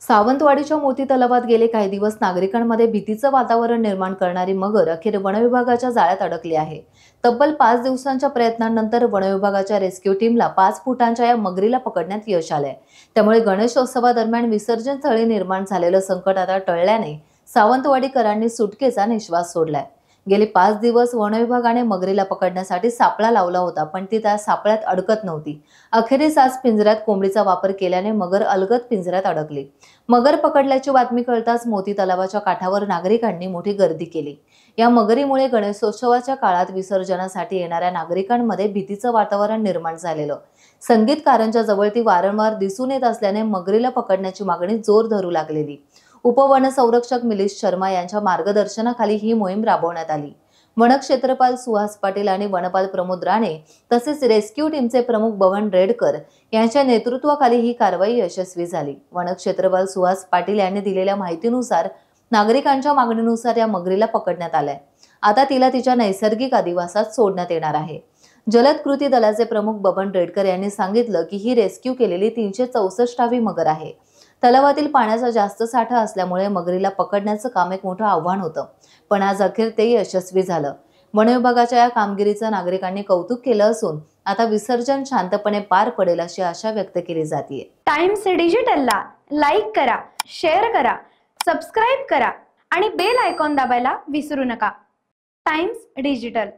सावंतवाडीच्या मोती तलावात गेले काही दिवस नागरिकांमध्ये भीतीचं वातावरण निर्माण करणारी मगर अखेर वनविभागाच्या जाळ्यात अडकली आहे। तब्बल 5 दिवसांच्या प्रयत्नांनंतर वनविभागाच्या रेस्क्यू टीमला 5 फुटांच्या या मगरीला पकडण्यात यश आलंय। त्यामुळे गणेशोत्सवादरम्यान विसर्जन स्थळी निर्माण झालेलं संकट आता टळल्याने सावंतवाडीकरांनी सुटकेचा निश्वास सोडलाय। गेले 5 दिवस वनविभागाने मगरीला पकडण्यासाठी सापळा लावला होता, पण ती त्या सापळ्यात अडकत नव्हती। अखेरीस आज पिंजऱ्यात कोंबडीचा वापर केल्याने मगर अलगद पिंजऱ्यात अडकली। मगर पकडल्याची बातमी कळताच मोती तलावाच्या काठावर नागरिकांनी मोठी गर्दी केली। या मगरीमुळे गणेशोत्सवाच्या काळात विसर्जनासाठी येणाऱ्या नागरिकांमध्ये भीतीचं वातावरण निर्माण झालेलं। संगीतकारांच्या जवळ ती वारंवार दिसून येत असल्याने मगरीला पकडण्याची मागणी जोर धरू लागलेली। उपवनसंरक्षक मिलिंद शर्मा यांच्या मार्गदर्शनाखाली ही मोहीम राबवण्यात आली। वनक्षेत्रपाल सुहास पाटील आणि वनपाल प्रमोद राणे तसेच रेस्क्यू टीमचे प्रमुख बबन रेडकर यांच्या नेतृत्वाखाली ही कारवाई यशस्वी झाली। वनक्षेत्रपाल सुहास पाटील यांनी दिलेल्या माहितीनुसार नागरिकांच्या मागणीनुसार या मगरीला पकडण्यात आलंय। आता तिला तिच्या नैसर्गिक अधिवासात सोडण्यात येणार आहे। जलद कृती दलाचे प्रमुख बबन रेडकर यांनी सांगितलं की ही रेस्क्यू केलेली 364वी मगर आहे। तलावातील पाण्याचा जास्त साठा असल्यामुळे मगरीला पकडण्याचं काम एक मोठं आव्हान होतं, पण आज अखेर ते यशस्वी झालं। वनविभागाच्या या कामगिरीचं नागरिकांनी कौतुक केलं असून आता विसर्जन शांतपणे पार पडेल अशी आशा व्यक्त केली जाते। टाइम्स डिजिटलला लाईक करा, शेअर करा, सबस्क्राइब करा आणि बेल आयकॉन दाबायला विसरू नका। Times digital.